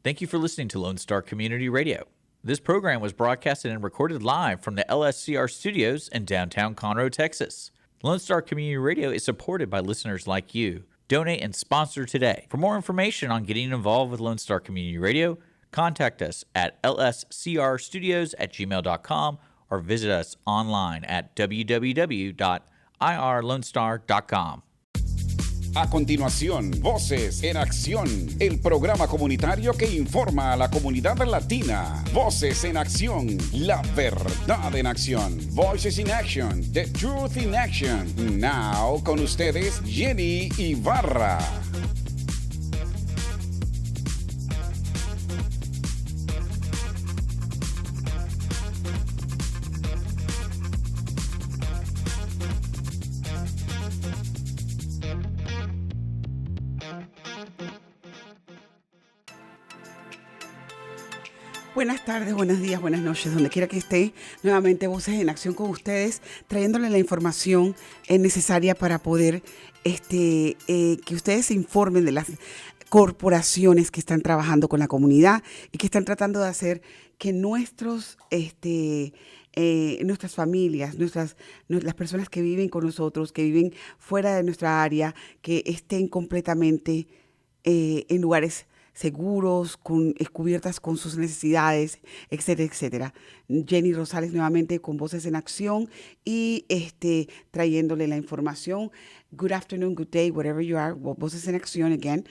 Thank you for listening to Lone Star Community Radio. This program was broadcasted and recorded live from the LSCR studios in downtown Conroe, Texas. Lone Star Community Radio is supported by listeners like you. Donate and sponsor today. For more information on getting involved with Lone Star Community Radio, contact us at lscrstudios@gmail.com or visit us online at www.irlonestar.com. A continuación, Voces en Acción, el programa comunitario que informa a la comunidad latina. Voces en Acción, la verdad en acción. Voices in Action, the truth in action. Now, con ustedes, Jenny Ibarra. Buenas tardes, buenos días, buenas noches, donde quiera que esté. Nuevamente Voces en Acción con ustedes, trayéndole la información necesaria para poder que ustedes se informen de las corporaciones que están trabajando con la comunidad y que están tratando de hacer que nuestras familias, las personas que viven con nosotros, que viven fuera de nuestra área, que estén completamente en lugares seguros, cubiertas con sus necesidades, etcétera, etcétera. Jenny Rosales nuevamente con Voces en Acción y trayéndole la información. Good afternoon, good day, wherever you are. Voces en Acción again,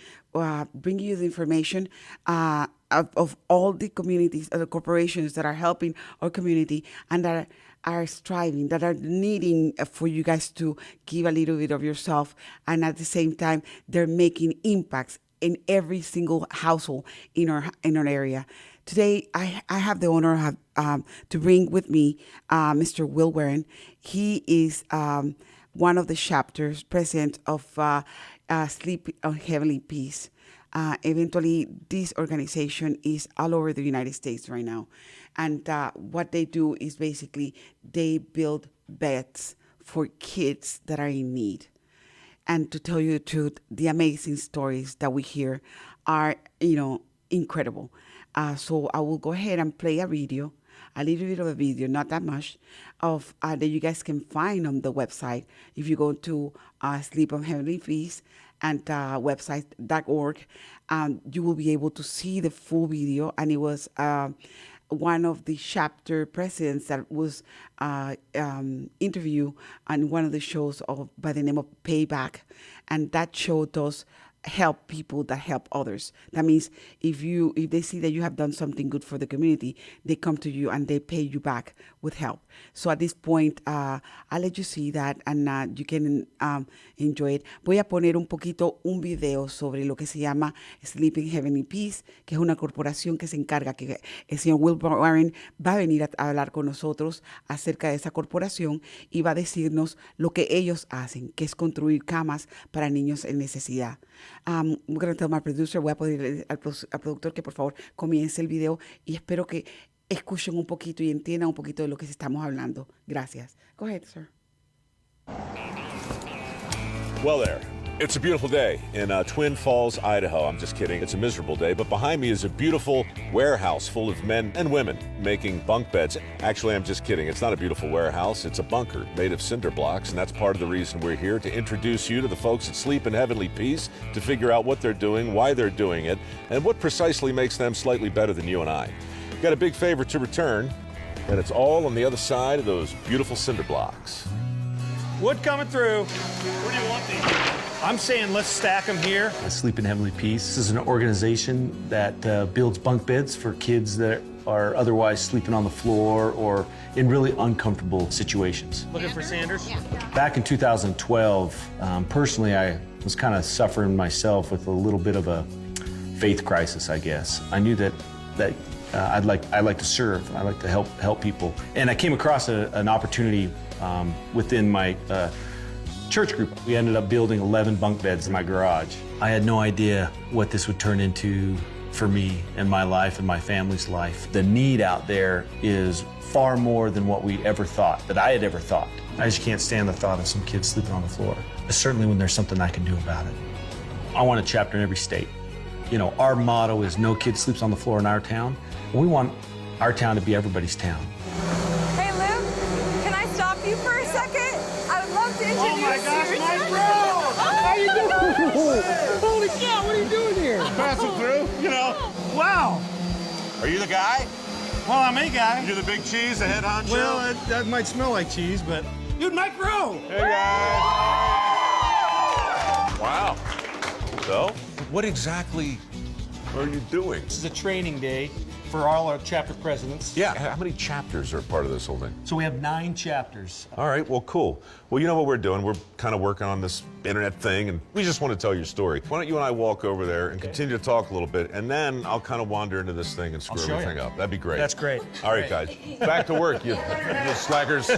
bringing you the information of all the communities, the corporations that are helping our community and that are striving, that are needing for you guys to give a little bit of yourself, and at the same time, they're making impacts in every single household in our area. Today, I have the honor of to bring with me Mr. willwarren. He is one of the chapters president of Sleep on Heavenly Peace. Eventually, this organization is all over the United States right now. And what they do is basically they build beds for kids that are in need. And to tell you the truth, the amazing stories that we hear are, incredible. So I will go ahead and play a little bit of a video, not that much, of that you guys can find on the website. If you go to Sleep on Heavenly Peace and website.org, you will be able to see the full video. And it was one of the chapter presidents that was interviewed on one of the shows by the name of Payback. And that show does help people that help others. That means if they see that you have done something good for the community, they come to you and they pay you back with help. So at this point, I'll let you see that and you can enjoy it. Voy a poner un video sobre lo que se llama Sleeping Heavenly Peace, que es una corporación que se encarga, que el señor willwarren va a venir a hablar con nosotros acerca de esa corporación y va a decirnos lo que ellos hacen, que es construir camas para niños en necesidad. I'm going to tell my producer, voy a pedirle al productor que por favor comience el video y espero que escuchen un poquito y entiendan un poquito de lo que estamos hablando. Gracias. Go ahead, sir. Well there, it's a beautiful day in Twin Falls, Idaho. I'm just kidding, it's a miserable day, but behind me is a beautiful warehouse full of men and women making bunk beds. Actually, I'm just kidding, it's not a beautiful warehouse, it's a bunker made of cinder blocks, and that's part of the reason we're here, to introduce you to the folks at Sleep in Heavenly Peace, to figure out what they're doing, why they're doing it, and what precisely makes them slightly better than you and I. Got a big favor to return, and it's all on the other side of those beautiful cinder blocks. Wood coming through. Where do you want these? I'm saying let's stack them here. Sleep in Heavenly Peace. This is an organization that builds bunk beds for kids that are otherwise sleeping on the floor or in really uncomfortable situations. Looking for Sanders? Yeah. Back in 2012, personally, I was kind of suffering myself with a little bit of a faith crisis, I guess. I knew that I'd like to serve. I like to help people. And I came across an opportunity within my church group. We ended up building 11 bunk beds in my garage. I had no idea what this would turn into for me and my life and my family's life. The need out there is far more than what we ever thought, that I had ever thought. I just can't stand the thought of some kids sleeping on the floor, certainly when there's something I can do about it. I want a chapter in every state. You know, our motto is no kid sleeps on the floor in our town. We want our town to be everybody's town. Hey, Luke, can I stop you for a second? I would love to introduce you. Oh my gosh, to my your bro! son. How you doing? Holy cow, what are you doing here? Passing through, you know. Wow. Are you the guy? Well, I'm a guy. You're the big cheese, the head honcho? Well, that might smell like cheese, but dude, Mike Rowe. Hey, guys. Wow. So, what exactly are you doing? This is a training day for all our chapter presidents. Yeah, how many chapters are part of this whole thing? So we have 9 chapters. All right, well, cool. Well, you know what we're doing? We're kind of working on this internet thing, and we just want to tell your story. Why don't you and I walk over there and continue to talk a little bit, and then I'll kind of wander into this thing and screw show everything you. up. That'd be great. That's great. All right, guys, back to work, you slackers.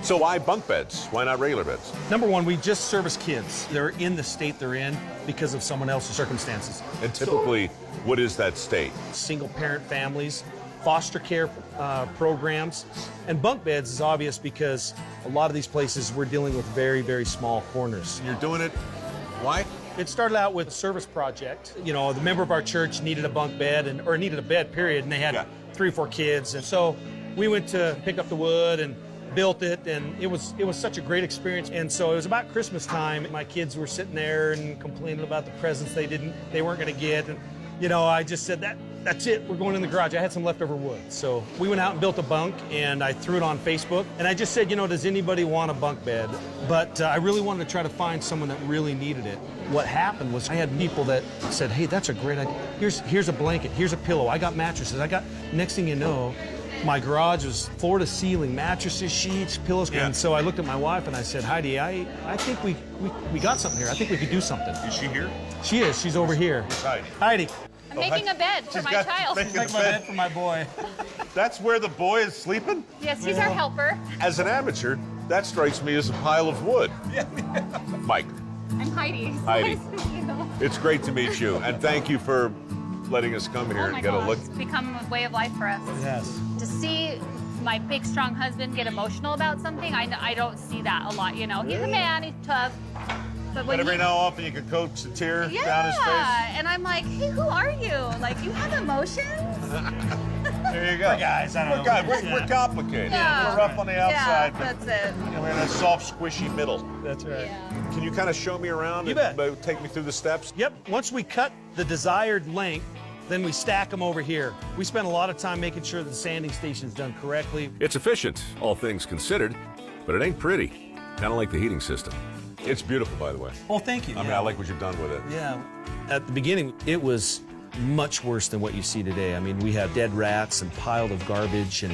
So why bunk beds? Why not regular beds? Number one, we just service kids. They're in the state they're in because of someone else's circumstances. And typically, what is that state? Single parent families, foster care programs, and bunk beds is obvious because a lot of these places we're dealing with very, very small corners. You're doing it, why? It started out with a service project. You know, the member of our church needed a bunk bed or needed a bed, period, and they had 3 or 4 kids. And so we went to pick up the wood and built it, and it was such a great experience. And so it was about Christmas time. My kids were sitting there and complaining about the presents they weren't going to get. And you know, I just said that's it. We're going in the garage. I had some leftover wood, so we went out and built a bunk, and I threw it on Facebook. And I just said, you know, does anybody want a bunk bed? But I really wanted to try to find someone that really needed it. What happened was I had people that said, hey, that's a great idea. Here's a blanket. Here's a pillow. I got mattresses. Next thing you know, my garage was floor to ceiling, mattresses, sheets, pillows. Yeah. And so I looked at my wife and I said, Heidi, I think we got something here. I think we could do something. Is she here? She is. She's over here. Heidi. Heidi. I'm making a bed for my child. Make my bed for my boy. That's where the boy is sleeping? Yes, he's our helper. As an amateur, that strikes me as a pile of wood. Mike, I'm Heidi. Heidi. Nice to meet you. it's great to meet you, and thank you for letting us come here Oh and my get gosh, a look. it's become a way of life for us. Yes. To see my big, strong husband get emotional about something, I don't see that a lot, you know. He's a man, he's tough. But when But every now and often you can coax a tear down his face. Yeah, and I'm like, hey, who are you? Like, you have emotions? There you go. We're guys, I don't know. We're complicated. Yeah. We're rough on the outside, Yeah, but that's it. you know, we're in a soft, squishy middle. That's right. Yeah. Can you kind of show me around You and bet. take me through the steps? Yep. Once we cut the desired length, then we stack them over here. We spend a lot of time making sure the sanding station's done correctly. It's efficient, all things considered, but it ain't pretty. Kind of like the heating system. It's beautiful, by the way. Oh, thank you. I mean, I like what you've done with it. Yeah. At the beginning, it was much worse than what you see today. I mean, we had dead rats and piled of garbage and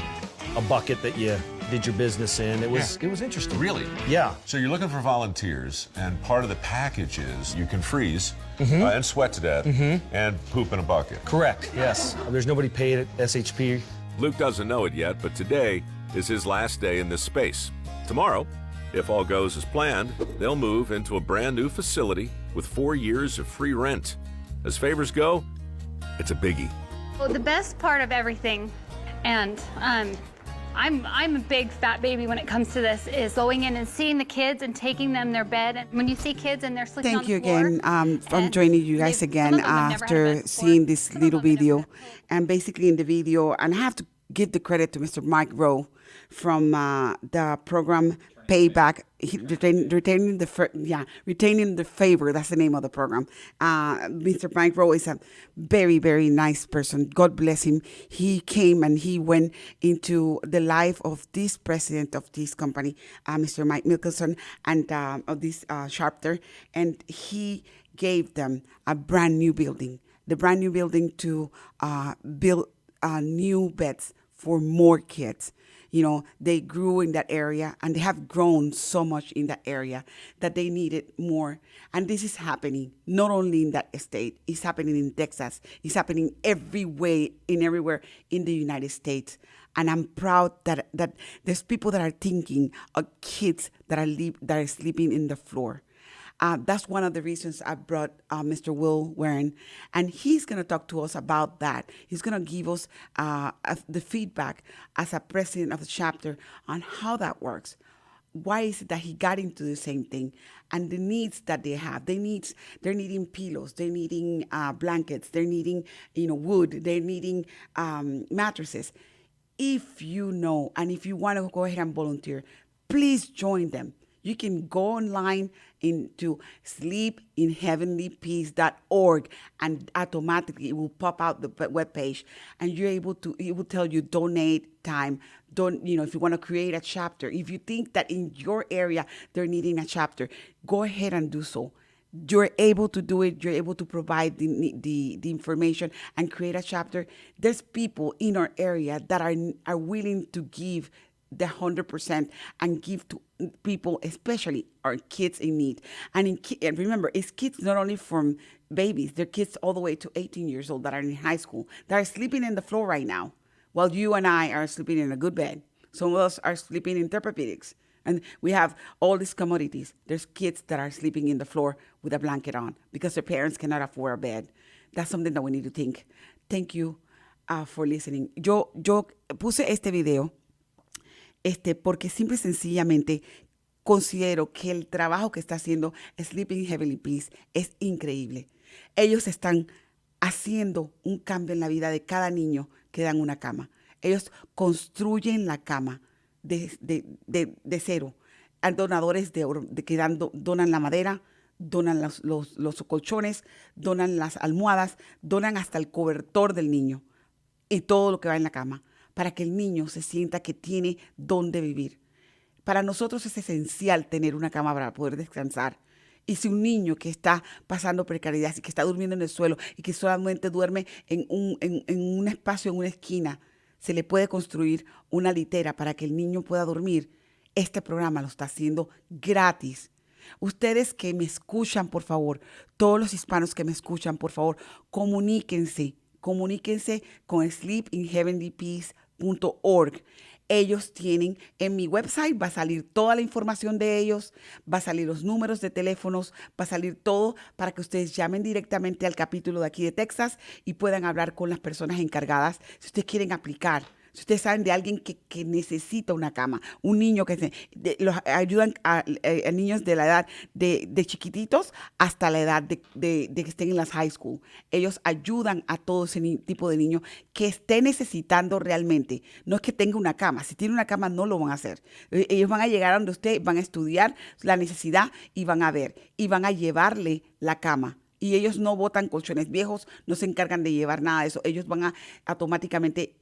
a bucket that you did your business in. It was interesting. Really? Yeah. So you're looking for volunteers, and part of the package is you can freeze and sweat to death and poop in a bucket. Correct. Yes. There's nobody paid at SHP. Luke doesn't know it yet, but today is his last day in this space. Tomorrow, if all goes as planned, they'll move into a brand new facility with 4 years of free rent. As favors go, it's a biggie. Well, the best part of everything, and I'm a big fat baby when it comes to this, is going in and seeing the kids and taking them their bed. And when you see kids and they're sleeping on Thank the you floor, again from and joining you guys some of again them have never had a after bed before. seeing this Some of little them have never video. had a pillow. And basically in the video, and I have to give the credit to Mr. Mike Rowe from the program Payback, retaining the favor. That's the name of the program. Mr. Mike Rowe is a very, very nice person. God bless him. He came and he went into the life of this president of this company, Mr. Mike Mickelson, and of this chapter, and he gave them a brand new building. The brand new building to build new beds for more kids. You know, they grew in that area and they have grown so much in that area that they needed more. And this is happening not only in that state, it's happening in Texas, it's happening everywhere in the United States. And I'm proud that there's people that are thinking of kids that are sleeping in the floor. That's one of the reasons I brought Mr. willwarren, and he's going to talk to us about that. He's going to give us the feedback as a president of the chapter on how that works. why is it that he got into the same thing, and the needs that they have. They're needing pillows, they're needing blankets, they're needing wood, they're needing mattresses. If you know, and if you want to go ahead and volunteer, please join them. You can go online into sleepinheavenlypeace.org, and automatically it will pop out the webpage, and you're able to, it will tell you donate time. If you want to create a chapter, if you think that in your area they're needing a chapter, go ahead and do so. You're able to do it. You're able to provide the information and create a chapter. There's people in our area that are willing to give the 100% and give to people, especially our kids in need. And remember, it's kids not only from babies, they're kids all the way to 18 years old that are in high school, that are sleeping in the floor right now, while you and I are sleeping in a good bed. Some of us are sleeping in Therapeutic. And we have all these commodities. There's kids that are sleeping in the floor with a blanket on because their parents cannot afford a bed. That's something that we need to think. Thank you for listening. Yo puse este video porque simple y sencillamente considero que el trabajo que está haciendo Sleeping Heavenly Peace es increíble. Ellos están haciendo un cambio en la vida de cada niño que dan una cama. Ellos construyen la cama de cero. Hay donadores que donan la madera, donan los colchones, donan las almohadas, donan hasta el cobertor del niño y todo lo que va en la cama, para que el niño se sienta que tiene dónde vivir. Para nosotros es esencial tener una cama para poder descansar. Y si un niño que está pasando precariedad y que está durmiendo en el suelo y que solamente duerme en un espacio, en una esquina, se le puede construir una litera para que el niño pueda dormir. Este programa lo está haciendo gratis. Ustedes que me escuchan, por favor, todos los hispanos que me escuchan, por favor, comuníquense con sleepinheavenlypeace.org. Ellos tienen, en mi website va a salir toda la información de ellos, va a salir los números de teléfonos, va a salir todo para que ustedes llamen directamente al capítulo de aquí de Texas y puedan hablar con las personas encargadas si ustedes quieren aplicar. Si ustedes saben de alguien que necesita una cama, un niño los ayudan a niños de la edad de chiquititos hasta la edad de que estén en las high school. Ellos ayudan a todo ese tipo de niño que esté necesitando realmente. No es que tenga una cama. Si tiene una cama, no lo van a hacer. Ellos van a llegar a donde usted, van a estudiar la necesidad y van a ver. Y van a llevarle la cama. Y ellos no botan colchones viejos, no se encargan de llevar nada de eso. Ellos van a automáticamente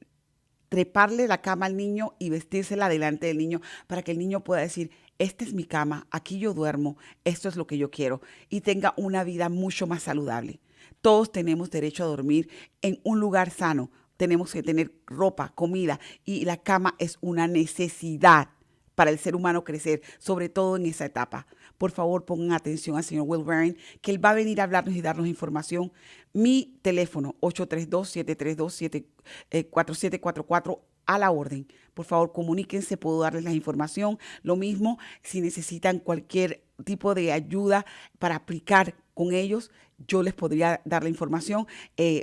treparle la cama al niño y vestírsela delante del niño para que el niño pueda decir, esta es mi cama, aquí yo duermo, esto es lo que yo quiero, y tenga una vida mucho más saludable. Todos tenemos derecho a dormir en un lugar sano. Tenemos que tener ropa, comida, y la cama es una necesidad para el ser humano crecer, sobre todo en esa etapa. Por favor, pongan atención al señor willwarren, que él va a venir a hablarnos y darnos información. Mi teléfono, 832-732-4744, a la orden. Por favor, comuníquense, puedo darles la información. Lo mismo, si necesitan cualquier tipo de ayuda para aplicar con ellos, yo les podría dar la información.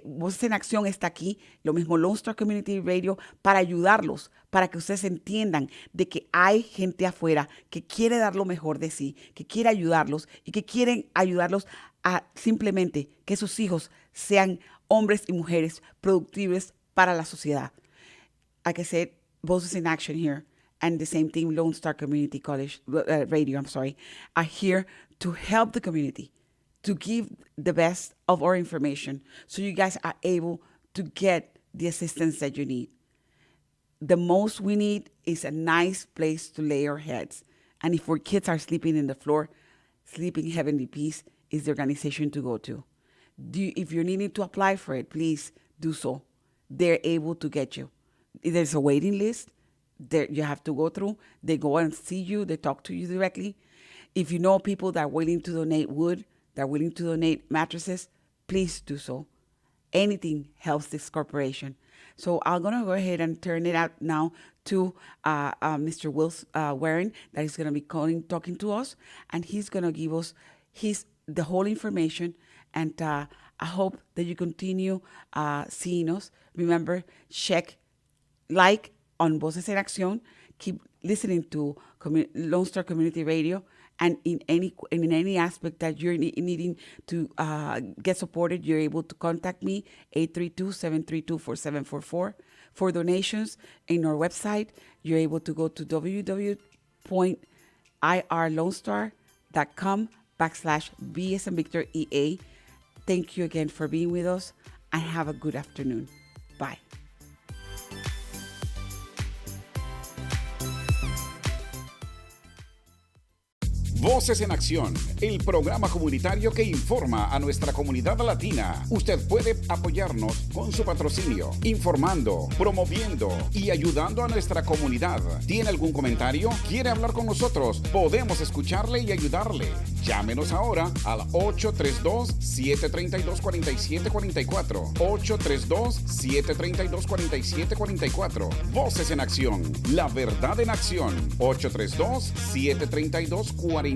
Voces en Acción está aquí, lo mismo Lone Star Community Radio, para ayudarlos, para que ustedes entiendan de que hay gente afuera que quiere dar lo mejor de sí, que quiere ayudarlos y que quieren ayudarlos a simplemente que sus hijos sean hombres y mujeres productivos para la sociedad. Like I said, Voces in Action here, and the same thing, Lone Star Community College Radio, are here to help the community, to give the best of our information so you guys are able to get the assistance that you need. The most we need is a nice place to lay our heads. And if our kids are sleeping in the floor, Sleeping Heavenly Peace is the organization to go to. If you're needing to apply for it, please do so. They're able to get you. There's a waiting list that you have to go through. They go and see you. They talk to you directly. If you know people that are willing to donate wood, that are willing to donate mattresses, please do so. Anything helps this corporation. So I'm going to go ahead and turn it out now to Mr. willwarren, that is going to be talking to us, and he's going to give us the whole information. And I hope that you continue seeing us. Remember, like on Voces en Acción, keep listening to Lone Star Community Radio. And in any aspect that you're needing to get supported, you're able to contact me, 832-732-4744. For donations in our website, you're able to go to www.irlonestar.com/B as in Victor EA. Thank you again for being with us, and have a good afternoon. Bye. Voces en Acción, el programa comunitario que informa a nuestra comunidad latina. Usted puede apoyarnos con su patrocinio, informando, promoviendo y ayudando a nuestra comunidad. ¿Tiene algún comentario? ¿Quiere hablar con nosotros? Podemos escucharle y ayudarle. Llámenos ahora al 832-732-4744. 832-732-4744. Voces en Acción, la verdad en acción. 832-732-4744.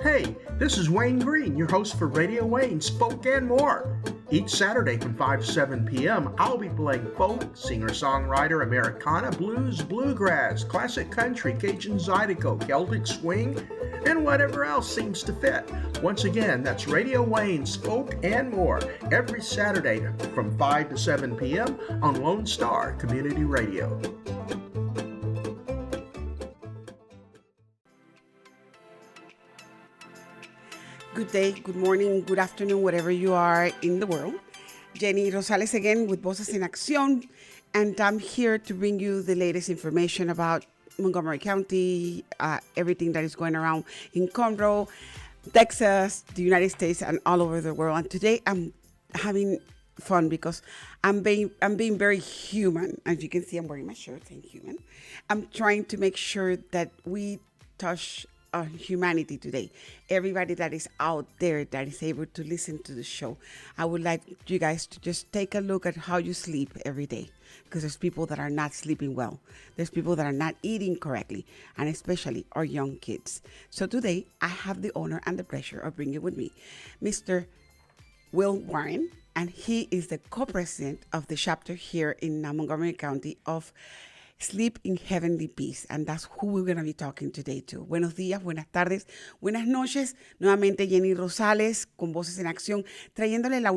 Hey, this is Wayne Green, your host for Radio Wayne, Spoke and More. Each Saturday from 5 to 7 p.m., I'll be playing folk, singer-songwriter, Americana, blues, bluegrass, classic country, Cajun Zydeco, Celtic swing, and whatever else seems to fit. Once again, that's Radio Wayne, Spoke and More, every Saturday from 5 to 7 p.m. on Lone Star Community Radio. Good day, good morning, good afternoon, wherever you are in the world. Jenny Rosales again with Voces en Acción, and I'm here to bring you the latest information about Montgomery County, everything that is going around in Conroe, Texas, the United States, and all over the world. And today I'm having fun because I'm being very human. As you can see, I'm wearing my shirt, I'm human. I'm trying to make sure that we touch humanity today. Everybody that is out there that is able to listen to the show. I would like you guys to just take a look at how you sleep every day, because there's people that are not sleeping well. There's people that are not eating correctly, and especially our young kids. So today I have the honor and the pleasure of bringing with me Mr. willwarren, and he is the co-president of the chapter here in Montgomery County of Sleep in Heavenly Peace, and that's who we're going to be talking today to. Buenos días, buenas tardes, buenas noches. Nuevamente Jenny Rosales con Voces en Acción, trayéndole la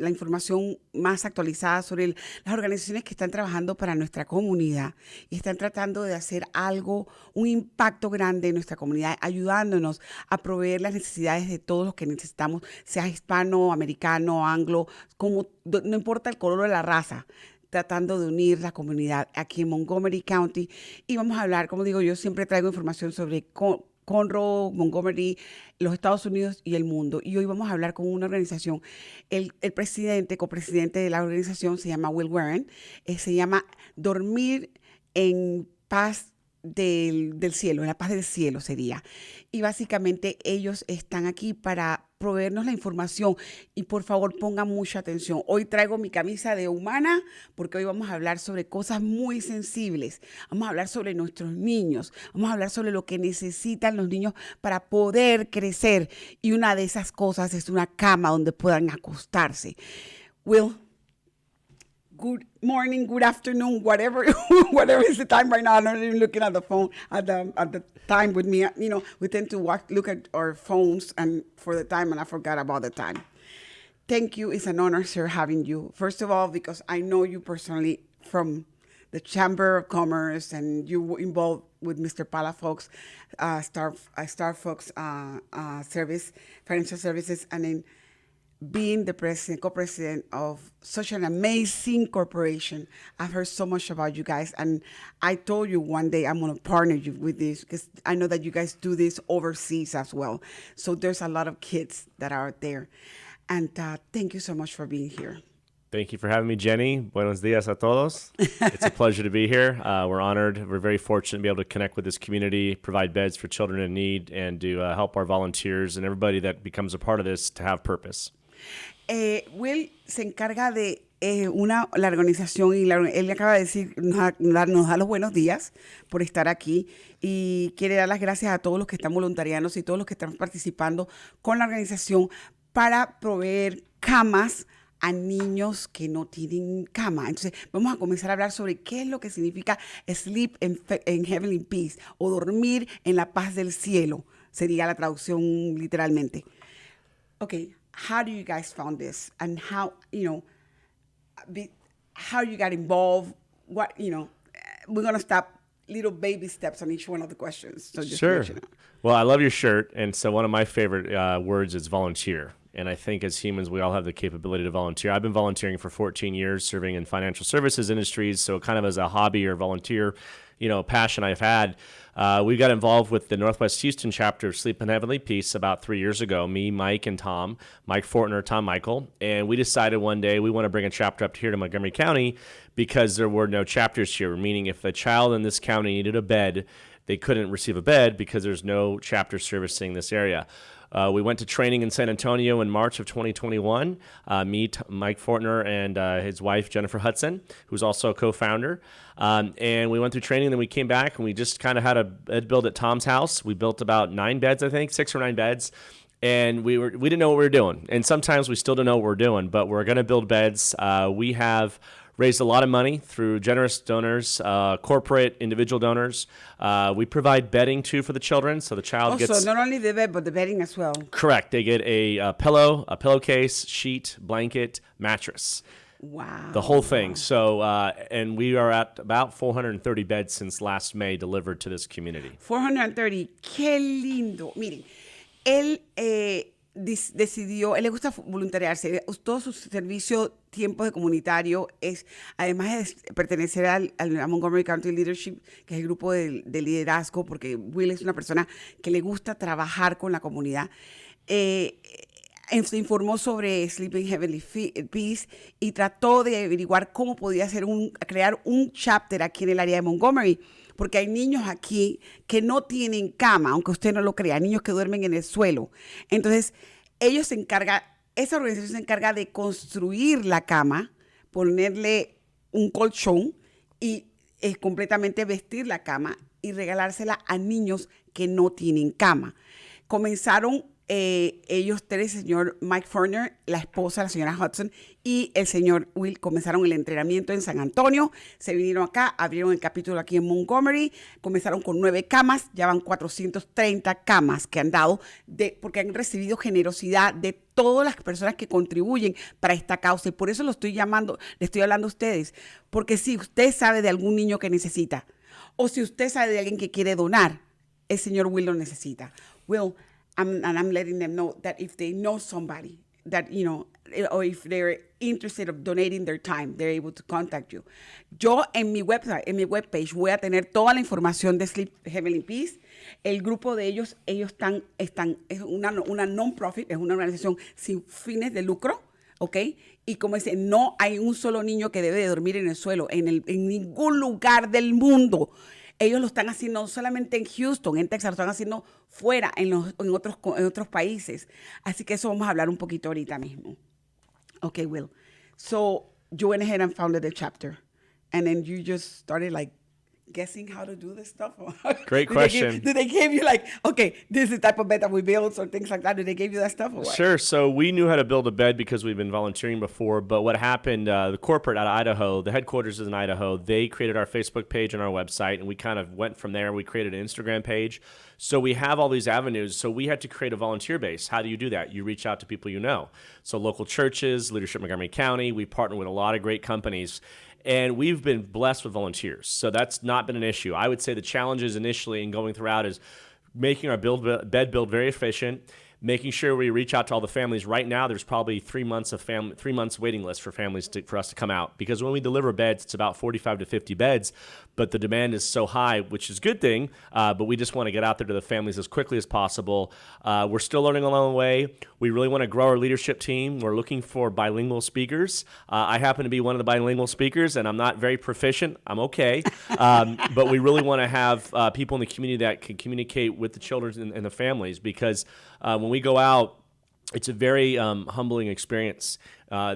información más actualizada sobre las organizaciones que están trabajando para nuestra comunidad y están tratando de hacer algo, un impacto grande en nuestra comunidad, ayudándonos a proveer las necesidades de todos los que necesitamos, sea hispano, americano, anglo, no importa el color o la raza, tratando de unir la comunidad aquí en Montgomery County. Y vamos a hablar, como digo, yo siempre traigo información sobre Conroe, Montgomery, los Estados Unidos y el mundo. Y hoy vamos a hablar con una organización. El copresidente de la organización se llama willwarren. Se llama Dormir en Paz del cielo, en la paz del cielo sería. Y básicamente ellos están aquí para proveernos la información, y por favor pongan mucha atención. Hoy traigo mi camisa de humana porque hoy vamos a hablar sobre cosas muy sensibles. Vamos a hablar sobre nuestros niños, vamos a hablar sobre lo que necesitan los niños para poder crecer, y una de esas cosas es una cama donde puedan acostarse. Will, good morning, good afternoon, whatever is the time right now. I'm not even looking at the phone at the time with me. You know, we tend to look at our phones and for the time, and I forgot about the time. Thank you. It's an honor, sir, having you. First of all, because I know you personally from the Chamber of Commerce, and you were involved with Mr. Palafox, Star Fox Service, Financial Services, and then being the co-president of such an amazing corporation. I've heard so much about you guys, and I told you one day I'm going to partner you with this, because I know that you guys do this overseas as well. So there's a lot of kids that are there. And thank you so much for being here. Thank you for having me, Jenny. Buenos dias a todos. It's a pleasure to be here. We're honored. We're very fortunate to be able to connect with this community, provide beds for children in need, and to help our volunteers and everybody that becomes a part of this to have purpose. Will se encarga de la organización, y él acaba de decir, nos da los buenos días por estar aquí, y quiere dar las gracias a todos los que están voluntariándose y todos los que están participando con la organización para proveer camas a niños que no tienen cama. Entonces, vamos a comenzar a hablar sobre qué es lo que significa sleep in heavenly peace o dormir en la paz del cielo, sería la traducción literalmente. Okay, how do you guys found this and how, how you got involved? What, we're going to stop little baby steps on each one of the questions. So just Sure. let you know. Well, I love your shirt, and so one of my favorite words is volunteer. And I think as humans, we all have the capability to volunteer. I've been volunteering for 14 years, serving in financial services industries. So kind of as a hobby or volunteer, passion I've had. We got involved with the Northwest Houston chapter of Sleep in Heavenly Peace about 3 years ago. Me, Mike, and Tom, Mike Fortner, Tom Michael. And we decided one day we want to bring a chapter up here to Montgomery County because there were no chapters here, meaning if a child in this county needed a bed, they couldn't receive a bed because there's no chapter servicing this area. We went to training in San Antonio in March of 2021. Mike Fortner, and his wife, Jennifer Hudson, who's also a co-founder. And we went through training, then we came back, and we just kind of had a bed build at Tom's house. We built about 9 beds, I think, 6 or 9 beds. And we didn't know what we were doing. And sometimes we still don't know what we're doing, but we're going to build beds. We have raised a lot of money through generous donors, corporate, individual donors. We provide bedding, too, for the children, so the child gets... Also, not only the bed, but the bedding as well. Correct. They get a pillow, a pillowcase, sheet, blanket, mattress. Wow. The whole thing. So, and we are at about 430 beds since last May delivered to this community. 430. Qué lindo. Miren, él decidió, él le gusta voluntariarse. Todo su servicio, tiempo de comunitario, es, además de pertenecer a Montgomery County Leadership, que es el grupo de liderazgo, porque Will es una persona que le gusta trabajar con la comunidad. Se informó sobre Sleeping Heavenly Peace y trató de averiguar cómo podía crear un chapter aquí en el área de Montgomery, porque hay niños aquí que no tienen cama, aunque usted no lo crea, niños que duermen en el suelo. Entonces, esa organización se encarga de construir la cama, ponerle un colchón y completamente vestir la cama y regalársela a niños que no tienen cama. Comenzaron ellos tres, el señor Mike Fortner, la esposa, la señora Hudson, y el señor Will, comenzaron el entrenamiento en San Antonio, se vinieron acá, abrieron el capítulo aquí en Montgomery, comenzaron con 9 camas, ya van 430 camas que han dado, porque han recibido generosidad de todas las personas que contribuyen para esta causa, y por eso le estoy hablando a ustedes, porque si usted sabe de algún niño que necesita, o si usted sabe de alguien que quiere donar, el señor Will lo necesita. Will, I'm letting them know that if they know somebody that, or if they're interested of donating their time, they're able to contact you. Yo en mi webpage voy a tener toda la información de Sleep Heavenly Peace. El grupo de ellos están es una non-profit, es una organización sin fines de lucro, ¿ok? Y como dice, no hay un solo niño que debe de dormir en el suelo, en ningún lugar del mundo. Ellos lo están haciendo no solamente en Houston, en Texas, lo están haciendo fuera, en otros países. Así que eso vamos a hablar un poquito ahorita mismo. Okay, Will. So you went ahead and founded the chapter. And then you just started guessing how to do this stuff? Great question. Did they give you okay, this is the type of bed that we build or things like that? Did they give you that stuff or what? Sure. So we knew how to build a bed because we've been volunteering before. But what happened, the corporate out of Idaho, the headquarters is in Idaho, they created our Facebook page and our website, and we kind of went from there. We created an Instagram page. So we have all these avenues. So we had to create a volunteer base. How do you do that? You reach out to people you know. So local churches, Leadership Montgomery County, we partner with a lot of great companies. And we've been blessed with volunteers. So that's not been an issue. I would say the challenges initially in going throughout is making our bed build very efficient, making sure we reach out to all the families. Right now, there's probably 3 months waiting list for families for us to come out. Because when we deliver beds, it's about 45 to 50 beds, but the demand is so high, which is a good thing, but we just want to get out there to the families as quickly as possible. We're still learning along the way. We really want to grow our leadership team. We're looking for bilingual speakers. I happen to be one of the bilingual speakers, and I'm not very proficient. I'm okay. But we really want to have people in the community that can communicate with the children and the families, because when we go out, it's a very humbling experience.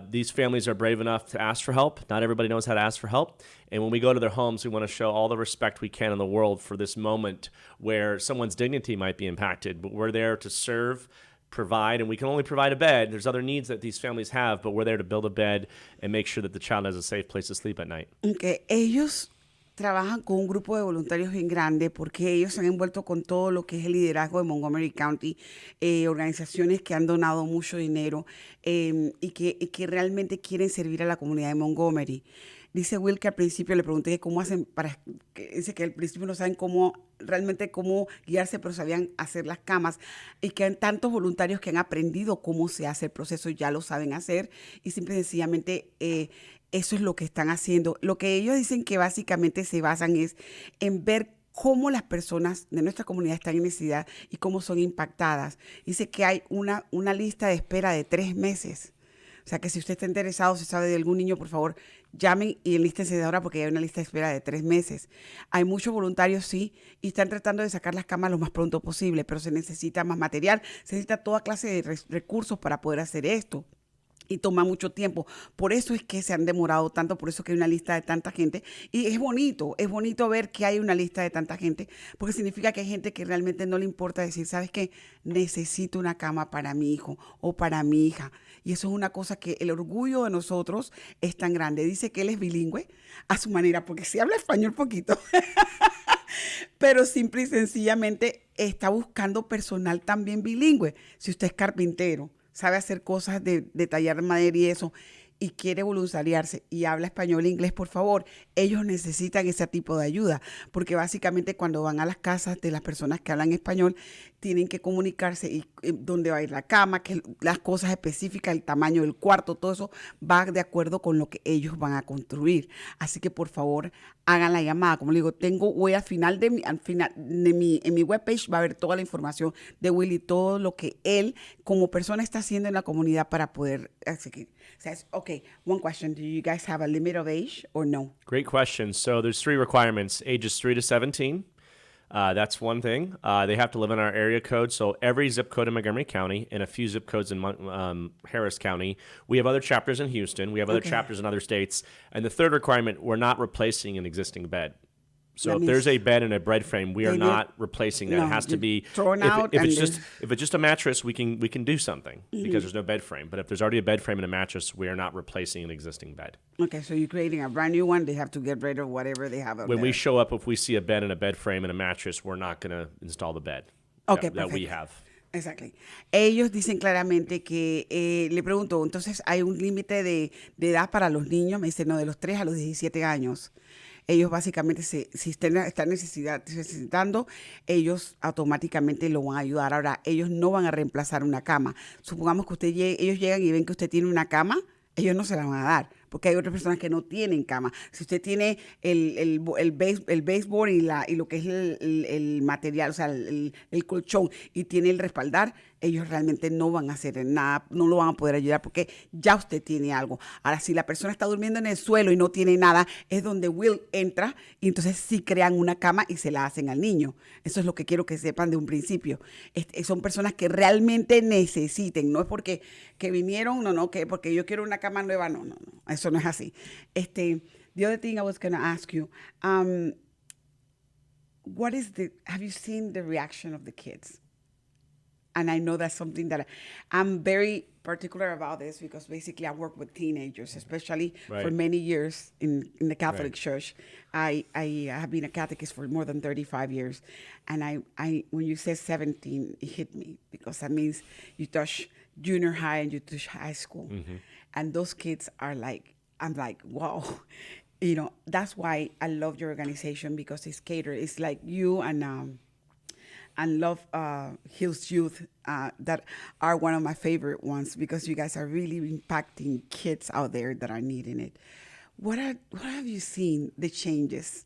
These families are brave enough to ask for help. Not everybody knows how to ask for help. And when we go to their homes, we want to show all the respect we can in the world for this moment where someone's dignity might be impacted. But we're there to serve, provide, and we can only provide a bed. There's other needs that these families have, but we're there to build a bed and make sure that the child has a safe place to sleep at night. Okay. Ellos trabajan con un grupo de voluntarios bien grande porque ellos se han envuelto con todo lo que es el liderazgo de Montgomery County, organizaciones que han donado mucho dinero y que realmente quieren servir a la comunidad de Montgomery. Dice Will que al principio le pregunté que cómo hacen dice que al principio no saben realmente cómo guiarse, pero sabían hacer las camas y que hay tantos voluntarios que han aprendido cómo se hace el proceso, ya lo saben hacer y simple y sencillamente eso es lo que están haciendo. Lo que ellos dicen que básicamente se basan es en ver cómo las personas de nuestra comunidad están en necesidad y cómo son impactadas. Dice que hay una lista de espera de 3 meses. O sea, que si usted está interesado, si sabe de algún niño, por favor, llamen y enlístense de ahora porque hay una lista de espera de 3 meses. Hay muchos voluntarios, sí, y están tratando de sacar las camas lo más pronto posible, pero se necesita más material, se necesita toda clase de recursos para poder hacer esto. Y toma mucho tiempo. Por eso es que se han demorado tanto, por eso que hay una lista de tanta gente. Y es bonito ver que hay una lista de tanta gente, porque significa que hay gente que realmente no le importa decir, ¿sabes qué? Necesito una cama para mi hijo o para mi hija. Y eso es una cosa que el orgullo de nosotros es tan grande. Dice que él es bilingüe a su manera, porque sí habla español poquito. Pero simple y sencillamente está buscando personal también bilingüe. Si usted es carpintero, sabe hacer cosas de tallar madera y eso, y quiere voluntariarse y habla español e inglés, por favor, ellos necesitan ese tipo de ayuda, porque básicamente cuando van a las casas de las personas que hablan español, tienen que comunicarse y dónde va a ir la cama, que las cosas específicas, el tamaño del cuarto, todo eso va de acuerdo con lo que ellos van a construir. Así que por favor, hagan la llamada. Como le digo, al final de mi webpage va a haber toda la información de Will y todo lo que él como persona está haciendo en la comunidad para poder seguir. Okay, one question. Do you guys have a limit of age or no? Great question. So there's 3 requirements: ages 3 to 17. That's one thing. They have to live in our area code. So every zip code in Montgomery County and a few zip codes in Harris County. We have other chapters in Houston. We have other chapters in other states. And the third requirement, we're not replacing an existing bed. So if there's a bed and a bed frame, we are not replacing that. It has to be thrown out. If it's just a mattress, we can do something because there's no bed frame. But if there's already a bed frame and a mattress, we are not replacing an existing bed. Okay, so you're creating a brand new one. They have to get rid of whatever they have. When we show up, if we see a bed and a bed frame and a mattress, we're not going to install the bed that we have. Exactly. Ellos dicen claramente que, le pregunto, entonces hay un límite de edad para los niños. Me dicen, no, de los 3 a los 17 años. Ellos básicamente, si están necesitando, ellos automáticamente lo van a ayudar. Ahora, ellos no van a reemplazar una cama. Supongamos que ellos llegan y ven que usted tiene una cama, ellos no se la van a dar, porque hay otras personas que no tienen cama. Si usted tiene el baseboard y lo que es el material, o sea, el colchón, y tiene el respaldar, ellos realmente no van a hacer nada, no lo van a poder ayudar porque ya usted tiene algo. Ahora, si la persona está durmiendo en el suelo y no tiene nada, es donde Will entra y entonces sí crean una cama y se la hacen al niño. Eso es lo que quiero que sepan de un principio. Son personas que realmente necesiten, no es porque que vinieron, que porque yo quiero una cama nueva, no, eso no es así. The other thing I was going to ask you, have you seen the reaction of the kids? And I know that's something that I'm very particular about this because basically I work with teenagers, especially for many years in the Catholic Church. I have been a catechist for more than 35 years. And I when you said 17, it hit me because that means you touch junior high and you touch high school. Mm-hmm. And those kids are I'm like, wow. That's why I love your organization because it's catered. It's like you and Love Hills Youth that are one of my favorite ones because you guys are really impacting kids out there that are needing it. What have you seen, the changes?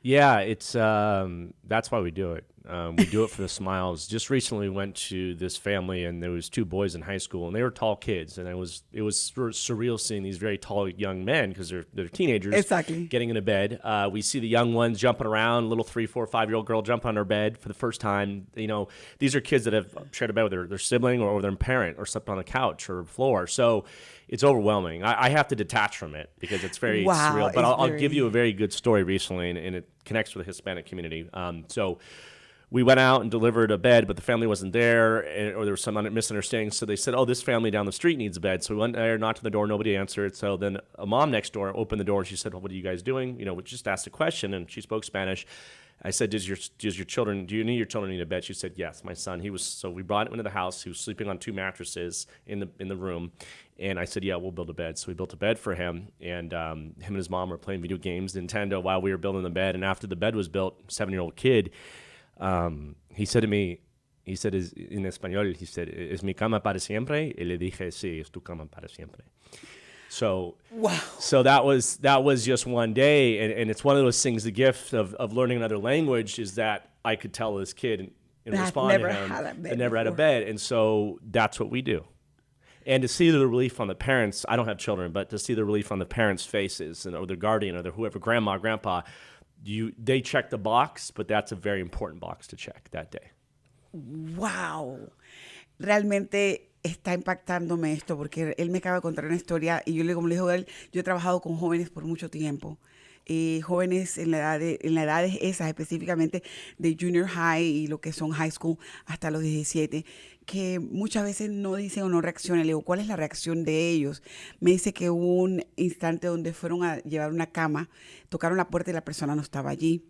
Yeah, it's that's why we do it. We do it for the smiles. Just recently went to this family, and there was 2 boys in high school, and they were tall kids, and it was sort of surreal seeing these very tall young men because they're teenagers getting into bed. We see the young ones jumping around, little 3, 4, 5-year-old girl jump on her bed for the first time. These are kids that have shared a bed with their sibling or their parent or slept on the couch or floor. So it's overwhelming. I have to detach from it because it's very surreal. But I'll give you a very good story recently, and it connects with the Hispanic community. So we went out and delivered a bed, but the family wasn't there, or there was some misunderstanding. So they said, oh, this family down the street needs a bed. So we went there, knocked on the door, nobody answered. So then a mom next door opened the door, and she said, well, what are you guys doing? We just asked a question, and she spoke Spanish. I said, do your children need a bed? She said, yes, my son. So we brought him into the house. He was sleeping on 2 mattresses in the room. And I said, yeah, we'll build a bed. So we built a bed for him. And him and his mom were playing video games, Nintendo, while we were building the bed. And after the bed was built, 7-year-old kid, he said to me, in español, he said, ¿Es mi cama para siempre? Y le dije, sí, es tu cama para siempre. So, wow. So that was just one day, and it's one of those things. The gift of learning another language is that I could tell this kid and respond to him that never had a bed, and so that's what we do. And to see the relief on the parents, I don't have children, but to see the relief on the parents' faces, or their guardian, or their whoever, grandma, grandpa, they check the box, but that's a very important box to check that day. Wow. Realmente está impactándome esto, porque él me acaba de contar una historia y yo, como le digo a él, yo he trabajado con jóvenes por mucho tiempo. Jóvenes en la edad esas, específicamente de junior high y lo que son high school hasta los 17, que muchas veces no dicen o no reaccionan. Le digo, ¿cuál es la reacción de ellos? Me dice que hubo un instante donde fueron a llevar una cama, tocaron la puerta y la persona no estaba allí.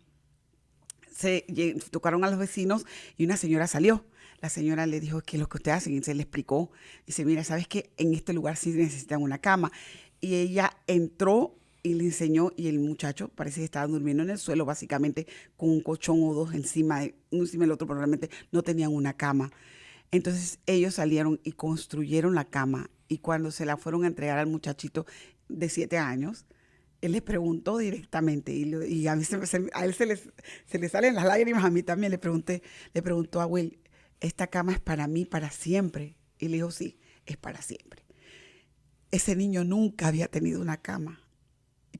Tocaron a los vecinos y una señora salió. La señora le dijo, ¿qué es lo que ustedes hacen? Y se le explicó. Dice, mira, ¿sabes qué? En este lugar sí necesitan una cama. Y ella entró y le enseñó, y el muchacho parece que estaba durmiendo en el suelo, básicamente con un colchón o dos encima del otro, pero realmente no tenían una cama. Entonces ellos salieron y construyeron la cama, y cuando se la fueron a entregar al muchachito de 7 años, él le preguntó directamente, y a él se le salen las lágrimas, a mí también. Le preguntó a Will, ¿esta cama es para mí para siempre? Y le dijo, sí, es para siempre. Ese niño nunca había tenido una cama.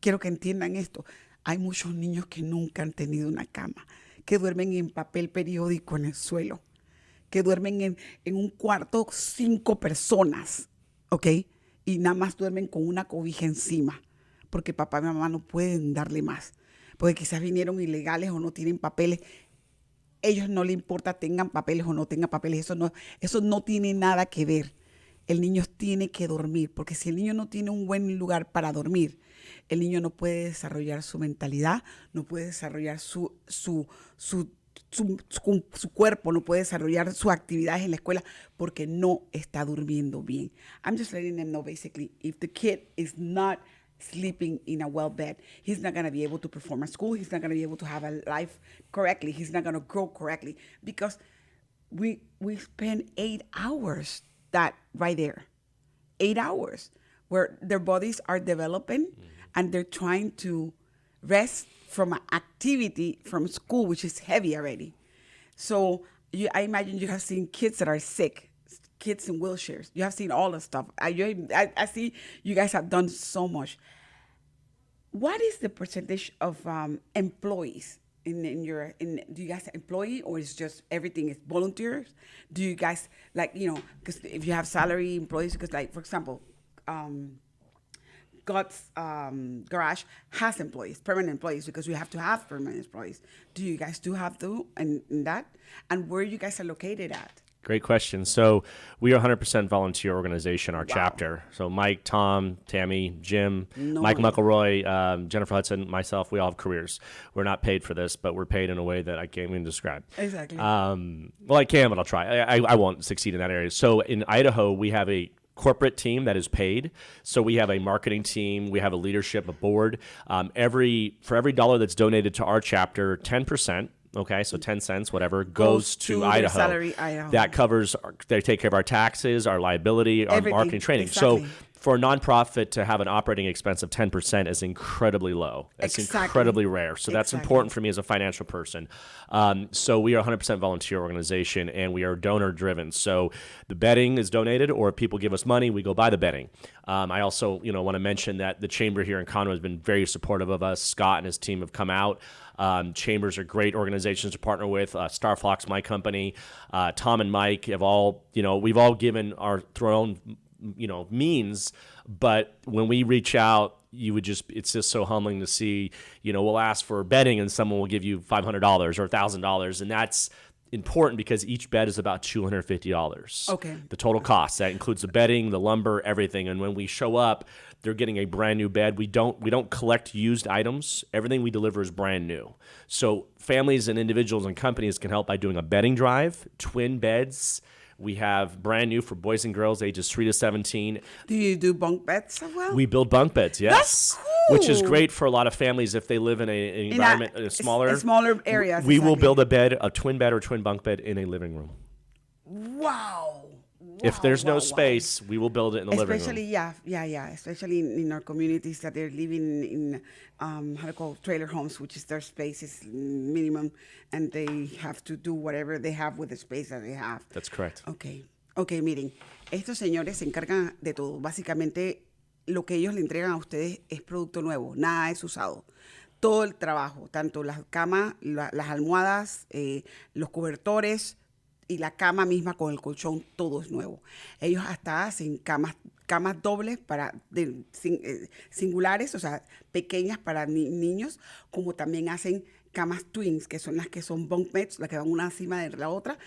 Quiero que entiendan esto. Hay muchos niños que nunca han tenido una cama, que duermen en papel periódico en el suelo, que duermen en un cuarto 5 personas, ¿ok? Y nada más duermen con una cobija encima, porque papá y mamá no pueden darle más, porque quizás vinieron ilegales o no tienen papeles. Ellos no les importa tengan papeles o no tengan papeles, eso no tiene nada que ver. El niño tiene que dormir, porque si el niño no tiene un buen lugar para dormir, el niño no puede desarrollar su mentalidad, no puede desarrollar su cuerpo, no puede desarrollar sus actividades en la escuela, porque no está durmiendo bien. I'm just letting them know, basically, if the kid is not sleeping in a well bed, he's not going to be able to perform at school, he's not going to be able to have a life correctly, he's not going to grow correctly, because we spend 8 hours that right there, 8 hours where their bodies are developing, and they're trying to rest from an activity from school, which is heavy already. So I imagine you have seen kids that are sick, kids in wheelchairs. You have seen all the stuff. I see you guys have done so much. What is the percentage of employees do you guys employ, or is just everything is volunteers? Do you guys, because if you have salary employees, because for example, God's Garage has employees, permanent employees, because we have to have permanent employees. Do you guys have in that? And where you guys are located at? Great question. So we are 100% volunteer organization, our chapter. So Mike, Tom, Tammy, Jim, Mike McElroy, Jennifer Hudson, myself, we all have careers. We're not paid for this, but we're paid in a way that I can't even describe. Exactly. Well, I can, but I'll try. I won't succeed in that area. So in Idaho, we have a corporate team that is paid. So we have a marketing team, we have a leadership, a board. For every dollar that's donated to our chapter, 10%, okay, so 10 cents, whatever, goes to Idaho. Salary, Idaho. That covers, they take care of our taxes, our liability, our marketing training. Exactly. So for a nonprofit to have an operating expense of 10% is incredibly low. That's incredibly rare. So that's important for me as a financial person. So we are 100% volunteer organization, and we are donor driven. So the bedding is donated, or if people give us money, we go buy the bedding. I also, want to mention that the chamber here in Conroe has been very supportive of us. Scott and his team have come out. Chambers are great organizations to partner with. Starflock's my company. Tom and Mike have all, we've all given through our own, means, but when we reach out, it's just so humbling to see, we'll ask for bedding and someone will give you $500 or $1,000. And important because each bed is about $250. Okay. The total cost. That includes the bedding, the lumber, everything. And when we show up, they're getting a brand new bed. We don't collect used items. Everything we deliver is brand new. So families and individuals and companies can help by doing a bedding drive, twin beds. We have brand new for boys and girls ages 3 to 17. Do you do bunk beds as well? We build bunk beds, yes. That's cool. Which is great for a lot of families if they live in an environment, a smaller areas. We will build a twin bed or twin bunk bed in a living room. Wow. If there's no space, we will build it in the living room. Especially, especially in our communities that they're living in, how to call trailer homes, which is their space is minimum, and they have to do whatever they have with the space that they have. That's correct. Okay, miren, estos señores se encargan de todo. Básicamente, lo que ellos le entregan a ustedes es producto nuevo, nada es usado. Todo el trabajo, tanto las camas, las almohadas, los cobertores, y la cama misma con el colchón, todo es nuevo. Ellos hasta hacen camas dobles singulares, o sea, pequeñas para niños, como también hacen camas twins, que son las que son bunk beds, las que van una encima de la otra,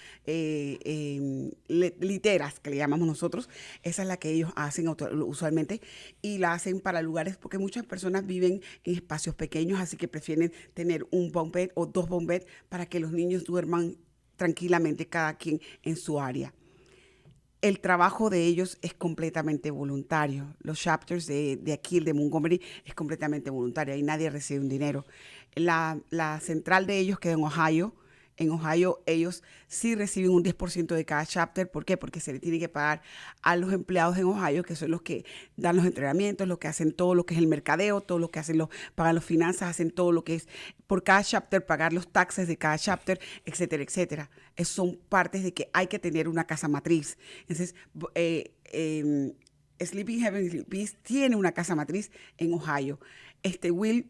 literas, que le llamamos nosotros. Esa es la que ellos hacen usualmente, y la hacen para lugares, porque muchas personas viven en espacios pequeños, así que prefieren tener un bunk bed o 2 bunk beds para que los niños duerman tranquilamente cada quien en su área. El trabajo de ellos es completamente voluntario. Los chapters de aquí, el de Montgomery, es completamente voluntario y nadie recibe un dinero. La central de ellos queda en Ohio. En Ohio ellos sí reciben un 10% de cada chapter. ¿Por qué? Porque se le tiene que pagar a los empleados en Ohio, que son los que dan los entrenamientos, los que hacen todo lo que es el mercadeo, todo lo que hacen pagan las finanzas, hacen todo lo que es por cada chapter, pagar los taxes de cada chapter, etcétera, etcétera. Esas son partes de que hay que tener una casa matriz. Entonces, Sleeping Heavenly Peace tiene una casa matriz en Ohio. Will,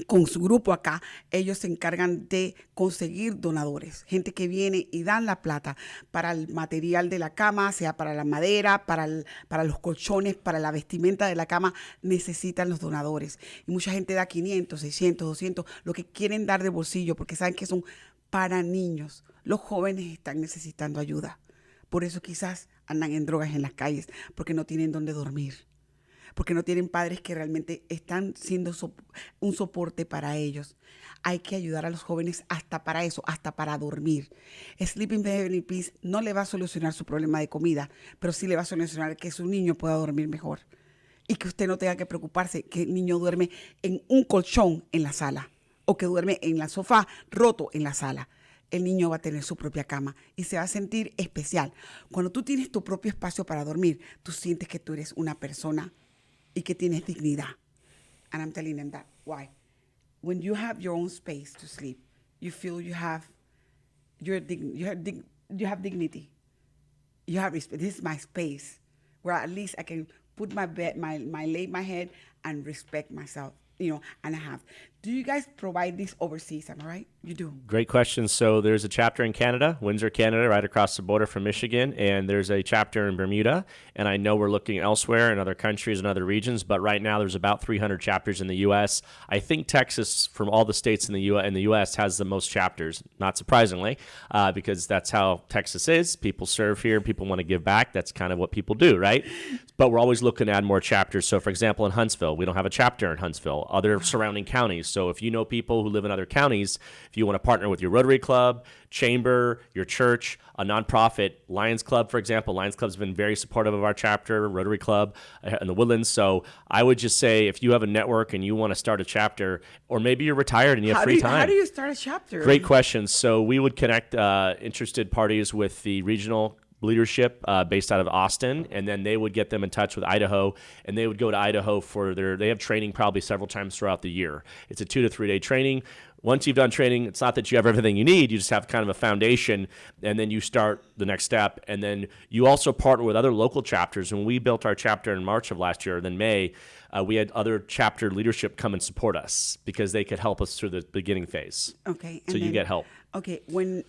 con su grupo acá, ellos se encargan de conseguir donadores, gente que viene y dan la plata para el material de la cama, sea para la madera, para los colchones, para la vestimenta de la cama, necesitan los donadores. Y mucha gente da 500, 600, 200, lo que quieren dar de bolsillo, porque saben que son para niños. Los jóvenes están necesitando ayuda. Por eso quizás andan en drogas en las calles, porque no tienen dónde dormir, porque no tienen padres que realmente están siendo un soporte para ellos. Hay que ayudar a los jóvenes hasta para eso, hasta para dormir. Sleeping Heavenly Peace no le va a solucionar su problema de comida, pero sí le va a solucionar que su niño pueda dormir mejor. Y que usted no tenga que preocuparse que el niño duerme en un colchón en la sala o que duerme en el sofá roto en la sala. El niño va a tener su propia cama y se va a sentir especial. Cuando tú tienes tu propio espacio para dormir, tú sientes que tú eres una persona y que tienes dignidad. And I'm telling them that. Why? When you have your own space to sleep, you feel you have dignity. You have respect. This is my space where at least I can put my bed, lay my head and respect myself. And I have. Do you guys provide this overseas? Am I right? You do. Great question. So there's a chapter in Canada, Windsor, Canada, right across the border from Michigan, and there's a chapter in Bermuda. And I know we're looking elsewhere in other countries and other regions, but right now there's about 300 chapters in the U.S. I think Texas, from all the states in the U.S., has the most chapters, not surprisingly, because that's how Texas is. People serve here. People want to give back. That's kind of what people do, right? But we're always looking to add more chapters. So, for example, in Huntsville, we don't have a chapter in Huntsville. Other surrounding counties. So if you know people who live in other counties, if you want to partner with your Rotary Club, Chamber, your church, a nonprofit, Lions Club, for example. Lions Club's been very supportive of our chapter, Rotary Club in the Woodlands. So I would just say if you have a network and you want to start a chapter, or maybe you're retired and you have free time. How do you start a chapter? Great question. So we would connect interested parties with the regional leadership based out of Austin, and then they would get them in touch with Idaho, and they would go to Idaho for they have training probably several times throughout the year. It's a 2 to 3 day training. Once you've done training, it's not that you have everything you need. You just have kind of a foundation, and then you start the next step. And then you also partner with other local chapters. When we built our chapter in March of last year, then May, we had other chapter leadership come and support us because they could help us through the beginning phase. Okay. So you get help. Okay. When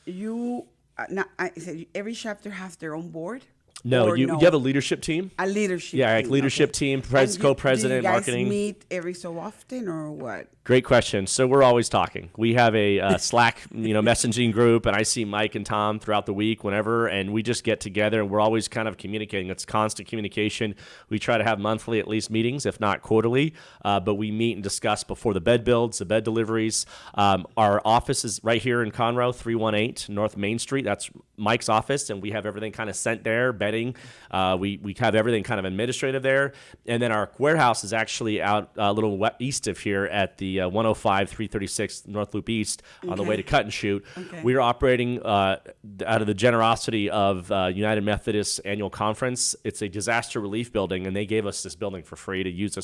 you... now, I said every chapter has their own board? No, you have a leadership team. A leadership Yeah, team. like leadership team, co-president, marketing. Do you guys meet every so often or what? Great question. So we're always talking. We have a Slack, messaging group, and I see Mike and Tom throughout the week whenever, and we just get together, and we're always kind of communicating. It's constant communication. We try to have monthly at least meetings, if not quarterly, but we meet and discuss before the bed builds, the bed deliveries. Our office is right here in Conroe, 318 North Main Street. That's Mike's office, and we have everything kind of sent there, bedding. We have everything kind of administrative there. And then our warehouse is actually out a little east of here at the 105 336 North Loop East on the way to Cut and Shoot. Okay. We are operating out of the generosity of United Methodist Annual Conference. It's a disaster relief building, and they gave us this building for free to use a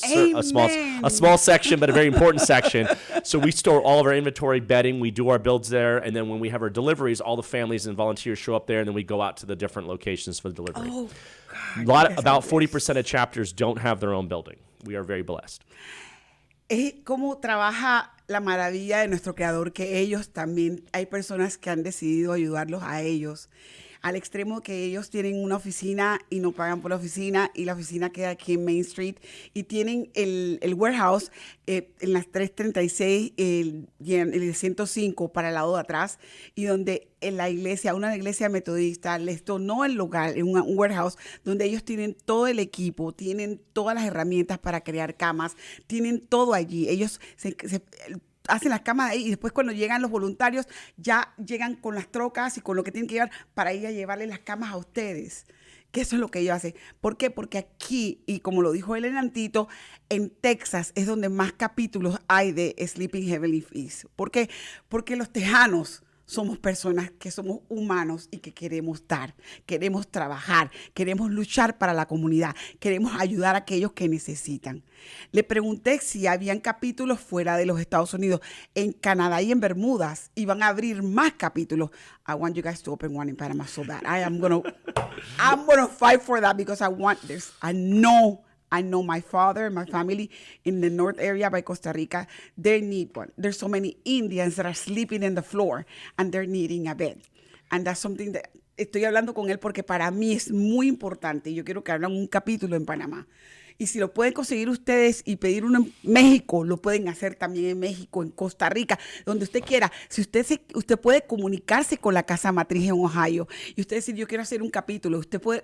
small section, but a very important section. So we store all of our inventory, bedding. We do our builds there, and then when we have our deliveries, all the families and volunteers show up there, and then we go out to the different locations for the delivery. Oh, God, about 40% of chapters don't have their own building. We are very blessed. Es como trabaja la maravilla de nuestro creador, que ellos también, hay personas que han decidido ayudarlos a ellos, al extremo que ellos tienen una oficina y no pagan por la oficina, y la oficina queda aquí en Main Street, y tienen el warehouse en las 336 y el 105 para el lado de atrás, y donde en la iglesia, una iglesia metodista, les donó el lugar, un warehouse, donde ellos tienen todo el equipo, tienen todas las herramientas para crear camas, tienen todo allí. Ellos se hacen las camas ahí, y después cuando llegan los voluntarios ya llegan con las trocas y con lo que tienen que llevar para ir a llevarles las camas a ustedes. Que eso es lo que ellos hacen. ¿Por qué? Porque aquí, y como lo dijo él en Antito, en Texas es donde más capítulos hay de Sleeping Heavenly Peace. ¿Por qué? Porque los tejanos somos personas que somos humanos y que queremos dar, queremos trabajar, queremos luchar para la comunidad, queremos ayudar a aquellos que necesitan. Le pregunté si habían capítulos fuera de los Estados Unidos, en Canadá y en Bermudas, y van a abrir más capítulos. I want you guys to open one in Panama so bad. I'm gonna fight for that because I want this. I know my father and my family in the north area by Costa Rica, they need one. There's so many Indians that are sleeping in the floor and they're needing a bed. And that's something that estoy hablando con él porque para mí es muy importante. Yo quiero que hagan un capítulo en Panamá. Y si lo pueden conseguir ustedes y pedir uno en México, lo pueden hacer también en México, en Costa Rica, donde usted quiera. Si usted puede comunicarse con la casa matriz en Ohio y usted decir, yo quiero hacer un capítulo, usted puede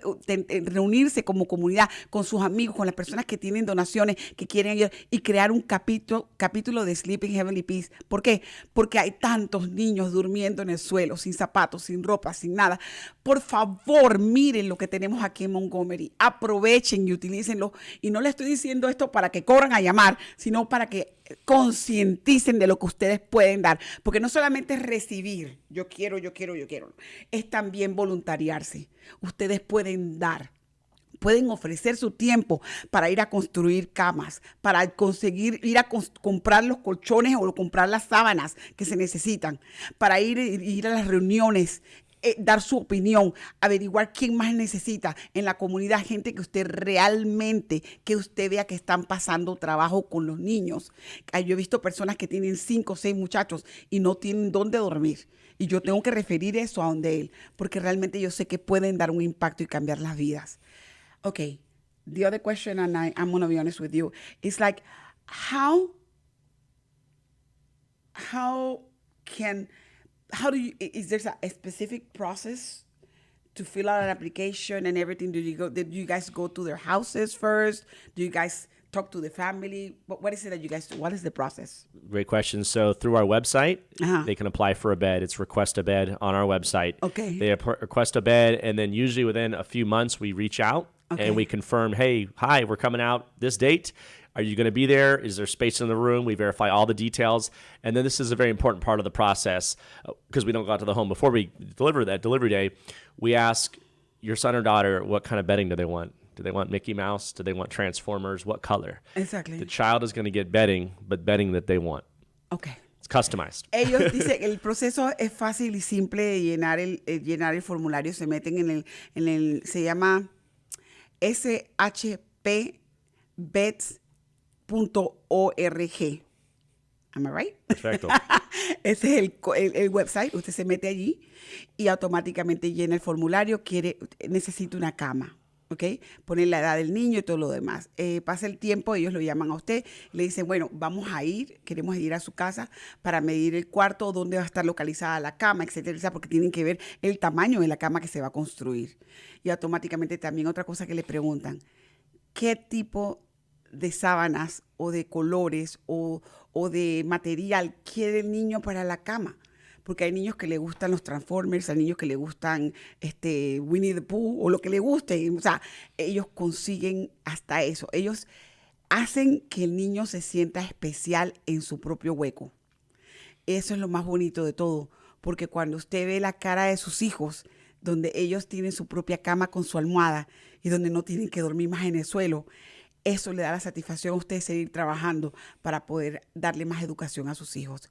reunirse como comunidad con sus amigos, con las personas que tienen donaciones, que quieren ayudar y crear un capítulo de Sleeping Heavenly Peace. ¿Por qué? Porque hay tantos niños durmiendo en el suelo, sin zapatos, sin ropa, sin nada. Por favor, miren lo que tenemos aquí en Montgomery. Aprovechen y utilícenlo. Y no le estoy diciendo esto para que corran a llamar, sino para que concienticen de lo que ustedes pueden dar. Porque no solamente es recibir, yo quiero. Es también voluntariarse. Ustedes pueden dar. Pueden ofrecer su tiempo para ir a construir camas, para conseguir ir a comprar los colchones o comprar las sábanas que se necesitan, para ir a las reuniones, dar su opinión, averiguar quién más necesita en la comunidad, gente que usted realmente, que usted vea que están pasando trabajo con los niños. Yo he visto personas que tienen 5 o 6 muchachos y no tienen dónde dormir. Y yo tengo que referir eso a donde él, porque realmente yo sé que pueden dar un impacto y cambiar las vidas. Okay, the other question, and I'm going to be honest with you, is like, how do you, is there a specific process to fill out an application and everything? Did you guys go to their houses first? Do you guys talk to the family? What is it that you guys do? What is the process? Great question. So through our website, they can apply for a bed. It's Request a Bed on our website. Okay. They request a bed, and then usually within a few months, we reach out and we confirm, hey, hi, we're coming out this date. Are you going to be there? Is there space in the room? We verify all the details. And then this is a very important part of the process because we don't go out to the home. Before we deliver that delivery day, we ask your son or daughter what kind of bedding do they want. Do they want Mickey Mouse? Do they want Transformers? What color? Exactly. The child is going to get bedding, but bedding that they want. Okay. It's customized. Ellos dicen que el proceso es fácil y simple de llenar el formulario. Se meten en el se llama shpbeds.org. Am I right? Perfecto. Ese es el website. Usted se mete allí y automáticamente llena el formulario. Necesita una cama. ¿Ok? Poner la edad del niño y todo lo demás. Pasa el tiempo, ellos lo llaman a usted, le dicen, bueno, queremos ir a su casa para medir el cuarto, dónde va a estar localizada la cama, etcétera, porque tienen que ver el tamaño de la cama que se va a construir. Y automáticamente también otra cosa que le preguntan, ¿qué tipo de sábanas o de colores o de material quiere el niño para la cama? Porque hay niños que le gustan los Transformers, hay niños que le gustan Winnie the Pooh o lo que le guste. O sea, ellos consiguen hasta eso. Ellos hacen que el niño se sienta especial en su propio hueco. Eso es lo más bonito de todo, porque cuando usted ve la cara de sus hijos, donde ellos tienen su propia cama con su almohada y donde no tienen que dormir más en el suelo, eso le da la satisfacción a usted de seguir trabajando para poder darle más educación a sus hijos.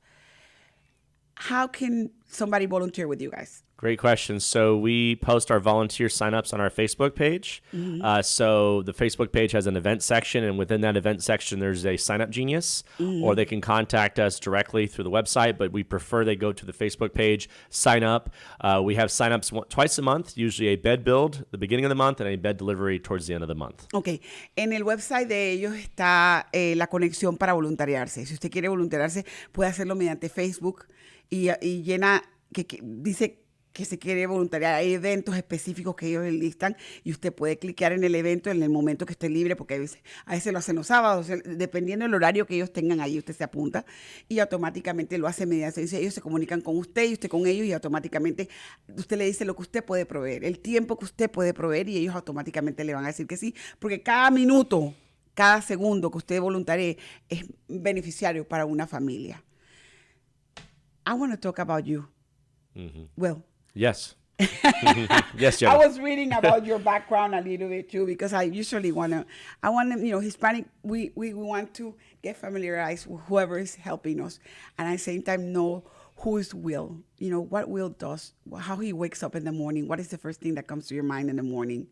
How can somebody volunteer with you guys? Great question. So we post our volunteer signups on our Facebook page. Mm-hmm. So the Facebook page has an event section, and within that event section, there's a sign up genius, or they can contact us directly through the website, but we prefer they go to the Facebook page, sign up. We have signups twice a month, usually a bed build at the beginning of the month and a bed delivery towards the end of the month. Ok, en el website de ellos está la conexión para voluntariarse. Si usted quiere voluntariarse, puede hacerlo mediante Facebook y llena, dice que se quiere voluntariar. Hay eventos específicos que ellos listan y usted puede clicar en el evento en el momento que esté libre, porque a veces lo hacen los sábados, dependiendo del horario que ellos tengan ahí, usted se apunta y automáticamente lo hace mediante. Ellos se comunican con usted y usted con ellos y automáticamente usted le dice lo que usted puede proveer, el tiempo que usted puede proveer y ellos automáticamente le van a decir que sí, porque cada minuto, cada segundo que usted voluntarie es beneficiario para una familia. I want to talk about you. Mm-hmm. Well, Yes. Yes, Jenna. I was reading about your background a little bit too, because I usually Hispanic, we want to get familiarized with whoever is helping us, and at the same time know who is Will, what Will does, how he wakes up in the morning, what is the first thing that comes to your mind in the morning.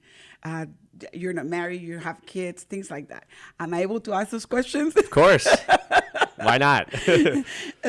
You're not married, you have kids, things like that. Am I able to ask those questions? Of course. Why not?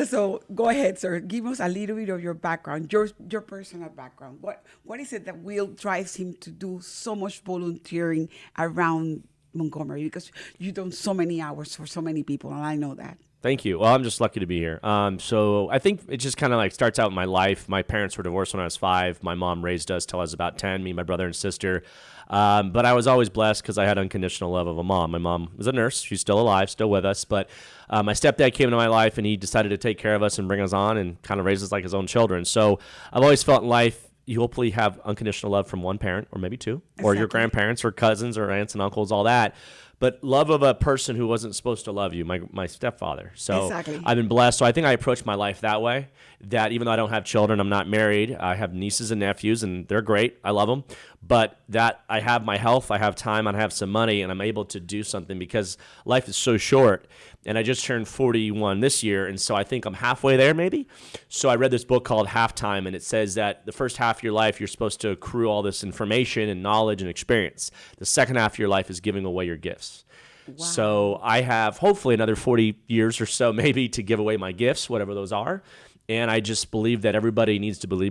So go ahead, sir. Give us a little bit of your background, your personal background. What is it that Will drives him to do so much volunteering around Montgomery? Because you've done so many hours for so many people, and I know that. Thank you. Well, I'm just lucky to be here. So I think it just kind of starts out in my life. My parents were divorced when I was 5. My mom raised us till I was about 10, me, my brother, and sister. But I was always blessed because I had unconditional love of a mom. My mom was a nurse. She's still alive, still with us. But my stepdad came into my life, and he decided to take care of us and bring us on and kind of raise us like his own children. So I've always felt in life, you hopefully have unconditional love from one parent or maybe two, or your grandparents or cousins or aunts and uncles, all that. But love of a person who wasn't supposed to love you, my stepfather. So I've been blessed. So I think I approach my life that way, that even though I don't have children, I'm not married, I have nieces and nephews, and they're great. I love them. But that I have my health, I have time, I have some money, and I'm able to do something because life is so short. And I just turned 41 this year, and so I think I'm halfway there maybe. So I read this book called Halftime, and it says that the first half of your life, you're supposed to accrue all this information and knowledge and experience. The second half of your life is giving away your gifts. Wow. So I have hopefully another 40 years or so maybe to give away my gifts, whatever those are. And I just believe that everybody needs to be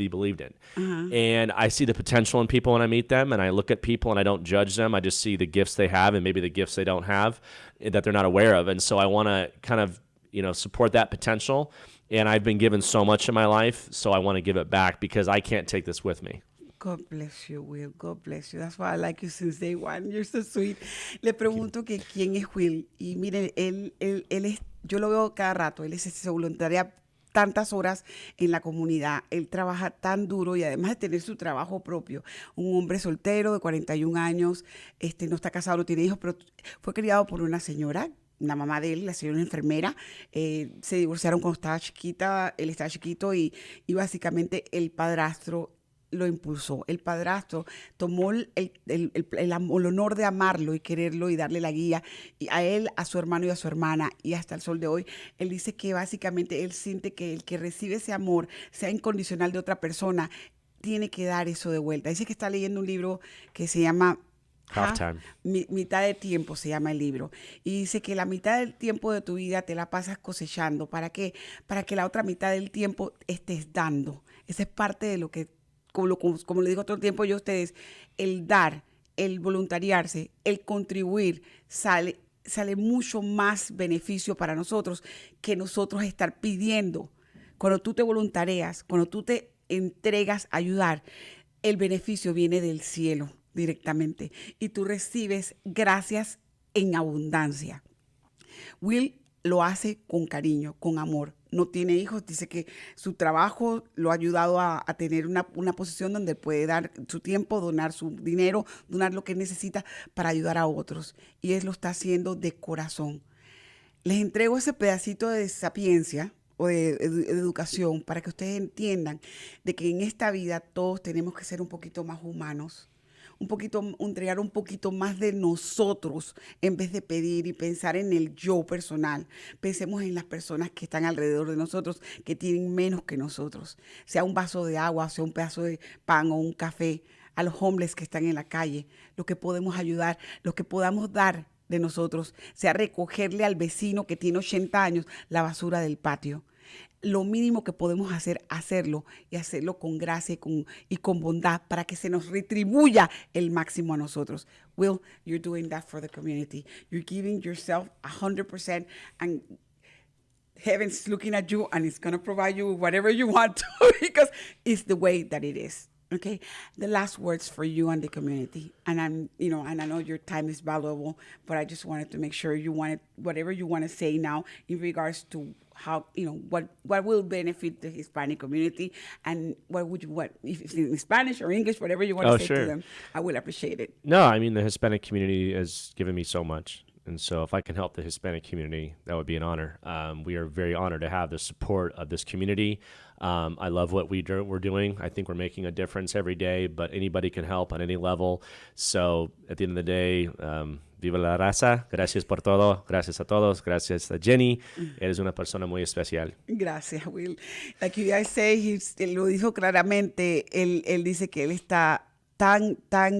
believed in. Uh-huh. And I see the potential in people when I meet them, and I look at people and I don't judge them. I just see the gifts they have and maybe the gifts they don't have that they're not aware of. And so I want to kind of, support that potential. And I've been given so much in my life, so I want to give it back because I can't take this with me. God bless you, Will. God bless you. That's why I like you since day one. You're so sweet. Le pregunto que quién es Will. Y miren, él es, yo lo veo cada rato. Él se voluntaria tantas horas en la comunidad. Él trabaja tan duro y además de tener su trabajo propio. Un hombre soltero de 41 años, no está casado, no tiene hijos, pero fue criado por una señora, la mamá de él, la señora enfermera. Se divorciaron cuando estaba chiquita, él estaba chiquito y básicamente el padrastro lo impulsó. El padrastro tomó el honor de amarlo y quererlo y darle la guía y a él, a su hermano y a su hermana, y hasta el sol de hoy. Él dice que básicamente él siente que el que recibe ese amor, sea incondicional de otra persona, tiene que dar eso de vuelta. Dice que está leyendo un libro que se llama Half time. Mitad de tiempo se llama el libro. Y dice que la mitad del tiempo de tu vida te la pasas cosechando. ¿Para qué? Para que la otra mitad del tiempo estés dando. Esa es parte de lo que, como le digo todo el tiempo yo a ustedes, el dar, el voluntariarse, el contribuir, sale mucho más beneficio para nosotros que nosotros estar pidiendo. Cuando tú te voluntarias, cuando tú te entregas a ayudar, el beneficio viene del cielo directamente y tú recibes gracias en abundancia. Will lo hace con cariño, con amor. No tiene hijos, dice que su trabajo lo ha ayudado a tener una posición donde puede dar su tiempo, donar su dinero, donar lo que necesita para ayudar a otros. Y él lo está haciendo de corazón. Les entrego ese pedacito de sapiencia o de educación para que ustedes entiendan de que en esta vida todos tenemos que ser un poquito más humanos, entregar un poquito más de nosotros en vez de pedir y pensar en el yo personal. Pensemos en las personas que están alrededor de nosotros, que tienen menos que nosotros, sea un vaso de agua, sea un pedazo de pan o un café, a los homeless que están en la calle, lo que podemos ayudar, lo que podamos dar de nosotros, sea recogerle al vecino que tiene 80 años la basura del patio. Lo mínimo que podemos hacer, hacerlo y hacerlo con gracia y con bondad para que se nos retribuya el máximo a nosotros. Will, you're doing that for the community. You're giving yourself 100% and heaven's looking at you and it's going to provide you whatever you want to because it's the way that it is. Okay, the last words for you and the community, and and I know your time is valuable, but I just wanted to make sure whatever you want to say now in regards to how, what will benefit the Hispanic community, and what if it's in Spanish or English, whatever you want to say to them, I will appreciate it. No, I mean, the Hispanic community has given me so much. And so if I can help the Hispanic community, that would be an honor. We are very honored to have the support of this community. I love what we're doing. I think we're making a difference every day, but anybody can help on any level. So at the end of the day, viva la raza. Gracias por todo. Gracias a todos. Gracias a Jenny. Eres una persona muy especial. Gracias, Will. Like you guys say, él lo dijo claramente. Él dice que él está tan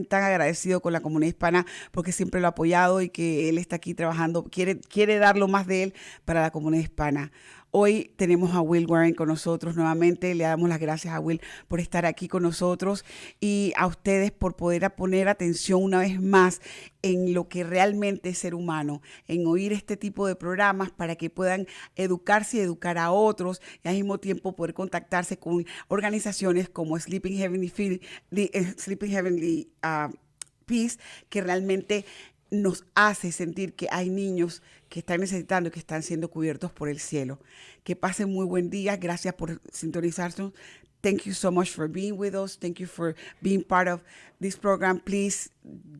agradecido con la comunidad hispana porque siempre lo ha apoyado y que él está aquí trabajando, quiere dar lo más de él para la comunidad hispana. Hoy tenemos a willwarren con nosotros nuevamente. Le damos las gracias a Will por estar aquí con nosotros y a ustedes por poder poner atención una vez más en lo que realmente es ser humano, en oír este tipo de programas para que puedan educarse y educar a otros y al mismo tiempo poder contactarse con organizaciones como Sleeping Heavenly Peace, que realmente nos hace sentir que hay niños que están necesitando y que están siendo cubiertos por el cielo. Que pasen muy buen día. Gracias por sintonizarnos. Thank you so much for being with us. Thank you for being part of this program. Please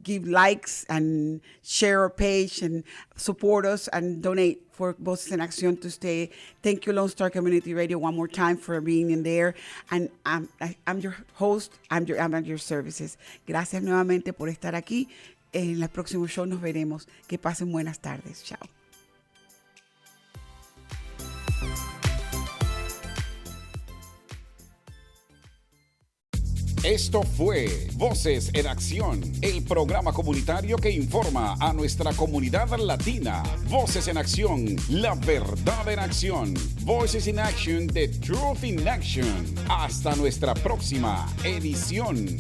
give likes and share our page and support us and donate for Voces en Acción to stay. Thank you, Lone Star Community Radio, one more time for being in there. And I'm your host. I'm at your services. Gracias nuevamente por estar aquí. En el próximo show nos veremos. Que pasen buenas tardes. Chao. Esto fue Voces en Acción, el programa comunitario que informa a nuestra comunidad latina. Voces en Acción, la verdad en acción. Voices in Action, the truth in action. Hasta nuestra próxima edición.